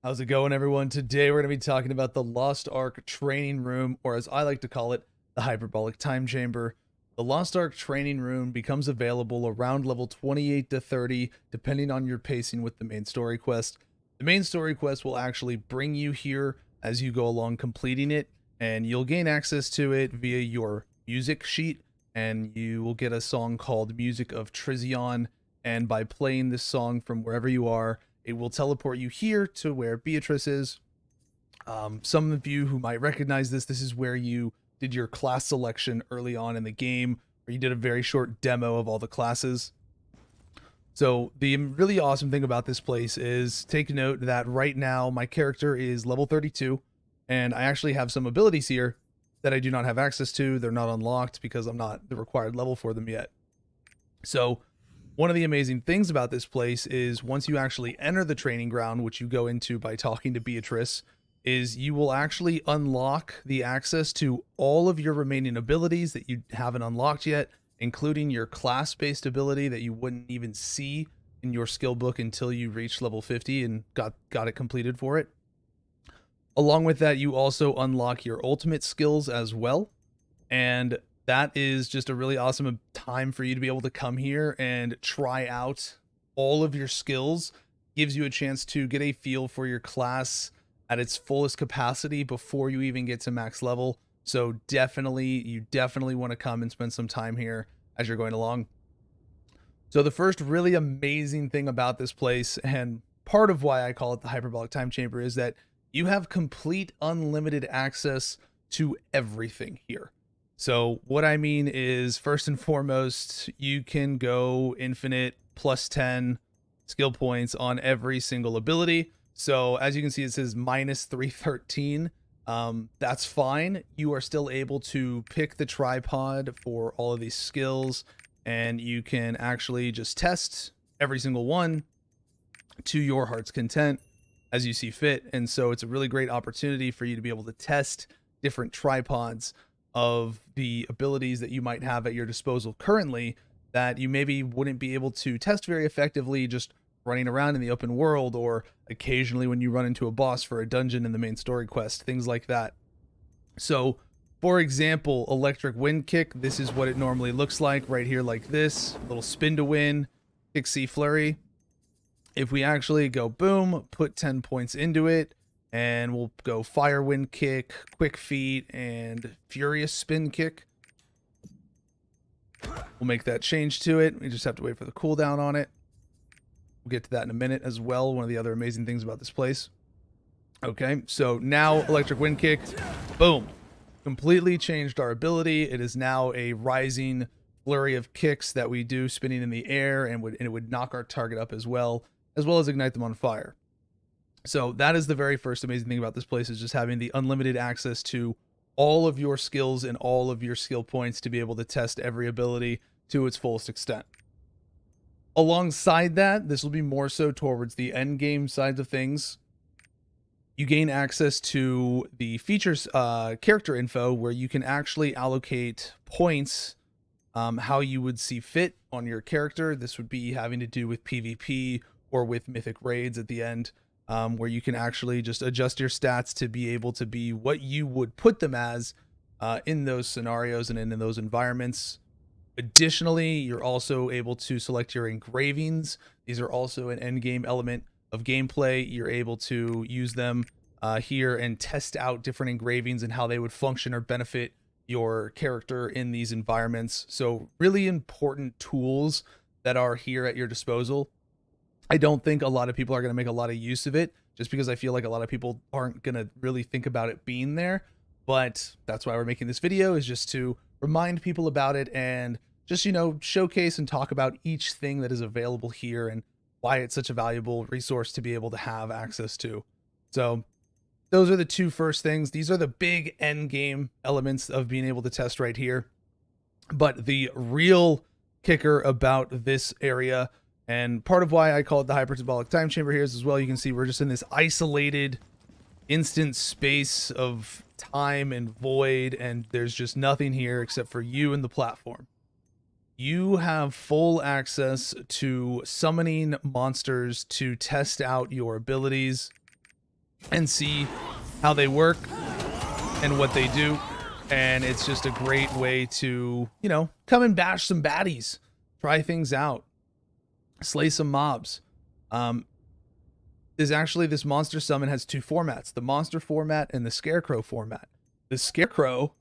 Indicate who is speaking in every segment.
Speaker 1: How's it going, everyone? Today we're going to be talking about the Lost Ark Training Room, or as I like to call it, the Hyperbolic Time Chamber. The Lost Ark Training Room becomes available around level 28 to 30, depending on your pacing with the main story quest. The main story quest will actually bring you here as you go along completing it, and you'll gain access to it via your music sheet, and you will get a song called Music of Trizion, and by playing this song from wherever you are, it will teleport you here to where Beatrice is. Some of you who might recognize this, this is where you did your class selection early on in the game, where you did a very short demo of all the classes. So the really awesome thing about this place is, take note that right now my character is level 32, and I actually have some abilities here that I do not have access to. They're not unlocked because I'm not the required level for them yet. So one of the amazing things about this place is once you actually enter the training ground, which you go into by talking to Beatrice, is you will actually unlock the access to all of your remaining abilities that you haven't unlocked yet, including your class-based ability that you wouldn't even see in your skill book until you reach level 50 and got it completed for it. Along with that, you also unlock your ultimate skills as well. And that is just a really awesome time for you to be able to come here and try out all of your skills. Gives you a chance to get a feel for your class at its fullest capacity before you even get to max level. So you definitely want to come and spend some time here as you're going along. So the first really amazing thing about this place, and part of why I call it the Hyperbolic Time Chamber, is that you have complete unlimited access to everything here. So what I mean is, first and foremost, you can go infinite plus 10 skill points on every single ability. So as you can see, it says minus 313. That's fine. You are still able to pick the tripod for all of these skills, and you can actually just test every single one to your heart's content as you see fit. And so it's a really great opportunity for you to be able to test different tripods of the abilities that you might have at your disposal currently that you maybe wouldn't be able to test very effectively just running around in the open world, or occasionally when you run into a boss for a dungeon in the main story quest, things like that. So for example, electric wind kick, this is what it normally looks like right here, like this little spin to win, kick C flurry. If we actually go boom, put 10 points into it, and we'll go fire wind kick, quick feet, and furious spin kick. We'll make that change to it. We just have to wait for the cooldown on it. We'll get to that in a minute as well. One of the other amazing things about this place. Okay, so now electric wind kick, boom. Completely changed our ability. It is now a rising flurry of kicks that we do spinning in the air, and it would knock our target up as well as ignite them on fire. So that is the very first amazing thing about this place, is just having the unlimited access to all of your skills and all of your skill points to be able to test every ability to its fullest extent. Alongside that, this will be more so towards the end game side of things. You gain access to the features character info, where you can actually allocate points how you would see fit on your character. This would be having to do with PvP or with mythic raids at the end. Where you can actually just adjust your stats to be able to be what you would put them as in those scenarios and in those environments. Additionally, you're also able to select your engravings. These are also an end game element of gameplay. You're able to use them here and test out different engravings and how they would function or benefit your character in these environments. So really important tools that are here at your disposal. I don't think a lot of people are going to make a lot of use of it, just because I feel like a lot of people aren't going to really think about it being there. But that's why we're making this video, is just to remind people about it and just, showcase and talk about each thing that is available here and why it's such a valuable resource to be able to have access to. So those are the two first things. These are the big end game elements of being able to test right here. But the real kicker about this area, and part of why I call it the Hyperbolic Time Chamber here, is as well, you can see we're just in this isolated instant space of time and void, and there's just nothing here except for you and the platform. You have full access to summoning monsters to test out your abilities. and see how they work and what they do. And it's just a great way to, you know, come and bash some baddies, try things out, slay some mobs. This monster summon has two formats, the monster format and the scarecrow format. The scarecrow,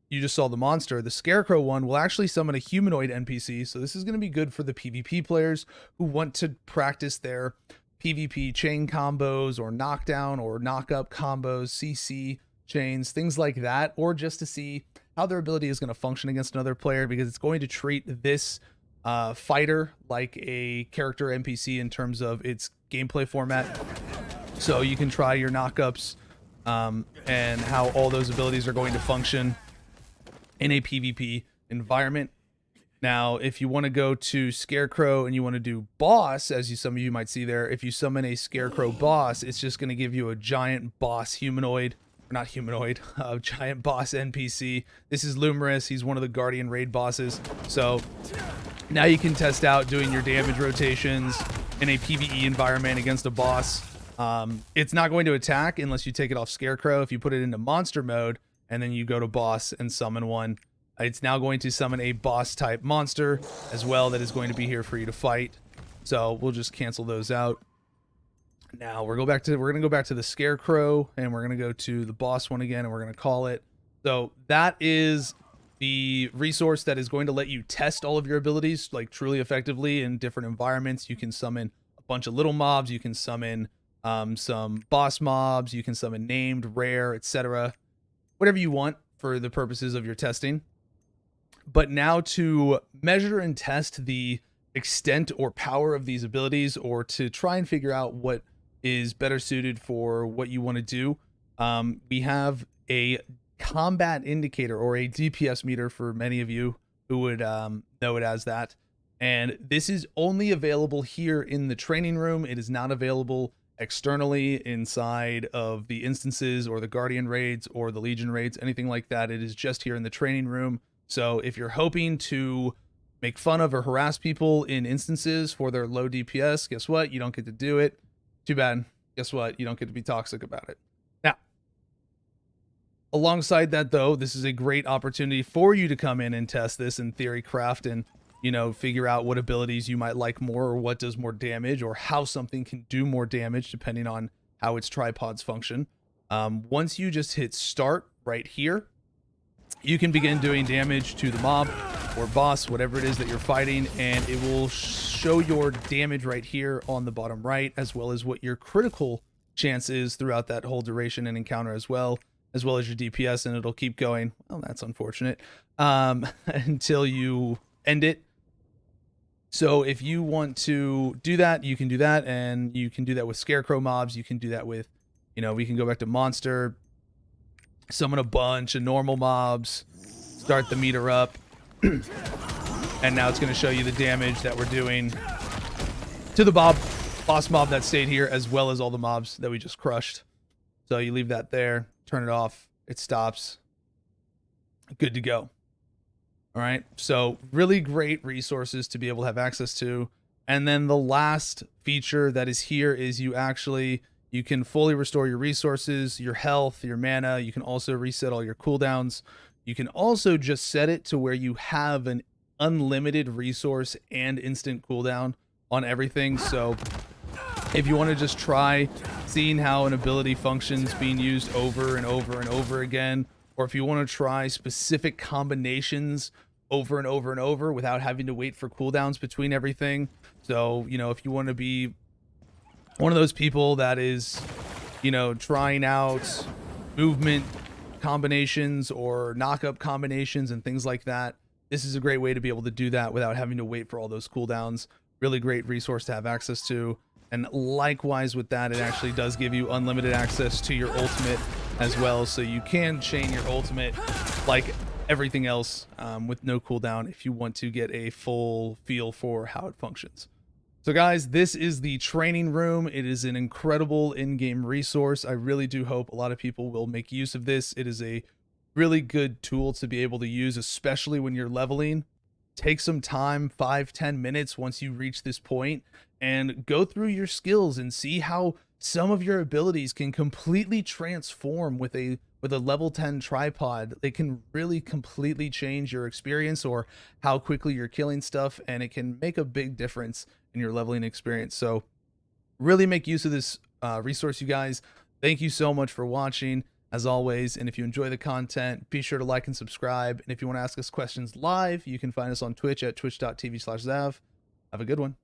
Speaker 1: you just saw the monster. The scarecrow one will actually summon a humanoid NPC. So this is going to be good for the PvP players who want to practice their PvP chain combos or knockdown or knock-up combos, CC chains, things like that, or just to see how their ability is going to function against another player, because it's going to treat this fighter like a character NPC in terms of its gameplay format. So you can try your knockups and how all those abilities are going to function in a PvP environment. Now, if you want to go to Scarecrow and you want to do boss, as some of you might see there, if you summon a Scarecrow boss, it's just going to give you a giant boss humanoid, or not humanoid, a giant boss NPC. This is Lumerous. He's one of the Guardian raid bosses. So now you can test out doing your damage rotations in a PvE environment against a boss. It's not going to attack unless you take it off Scarecrow. If you put it into monster mode and then you go to boss and summon one, it's now going to summon a boss type monster as well that is going to be here for you to fight. So we'll just cancel those out. Now we're going to go back to the Scarecrow, and we're going to go to the boss one again, and we're going to call it. So that is the resource that is going to let you test all of your abilities like truly effectively in different environments. You can summon a bunch of little mobs, you can summon some boss mobs, you can summon named, rare, etc. Whatever you want for the purposes of your testing. But now to measure and test the extent or power of these abilities, or to try and figure out what is better suited for what you want to do, we have a combat indicator, or a DPS meter for many of you who would know it as that. And this is only available here in the training room. It is not available externally inside of the instances or the Guardian raids or the Legion raids, anything like that. It is just here in the training room. So if you're hoping to make fun of or harass people in instances for their low DPS, guess what? You don't get to do it. Too bad. Guess what? You don't get to be toxic about it. Now, alongside that, though, this is a great opportunity for you to come in and test this in theory craft and, you know, figure out what abilities you might like more, or what does more damage, or how something can do more damage depending on how its tripods function. Once you just hit start right here, you can begin doing damage to the mob or boss, whatever it is that you're fighting, and it will show your damage right here on the bottom right, as well as what your critical chance is throughout that whole duration and encounter as well as your DPS, and it'll keep going. Well, that's unfortunate, until you end it. So if you want to do that, you can do that, and you can do that with Scarecrow mobs. You can do that with, you know, we can go back to monster, summon a bunch of normal mobs, start the meter up, and now it's going to show you the damage that we're doing to the boss mob that stayed here, as well as all the mobs that we just crushed. So you leave that there, turn it off, it stops, good to go. All right, so really great resources to be able to have access to. And then the last feature that is here is you can fully restore your resources, your health, your mana. You can also reset all your cooldowns. You can also just set it to where you have an unlimited resource and instant cooldown on everything. So if you want to just try seeing how an ability functions being used over and over and over again, or if you want to try specific combinations over and over and over without having to wait for cooldowns between everything. So, you know, if you want to be one of those people that is, you know, trying out movement combinations or knock-up combinations and things like that, this is a great way to be able to do that without having to wait for all those cooldowns. Really great resource to have access to. And likewise with that, it actually does give you unlimited access to your ultimate as well. So you can chain your ultimate like everything else with no cooldown if you want to get a full feel for how it functions. So guys, this is the training room. It is an incredible in-game resource. I really do hope a lot of people will make use of this. It is a really good tool to be able to use, especially when you're leveling. Take some time, 5-10 minutes once you reach this point, and go through your skills and see how some of your abilities can completely transform with a level 10 tripod. It can really completely change your experience or how quickly you're killing stuff, and it can make a big difference in your leveling experience. So really make use of this resource, you guys. Thank you so much for watching, as always. And if you enjoy the content, be sure to like and subscribe. And if you want to ask us questions live, you can find us on Twitch at twitch.tv/ZZav. Have a good one.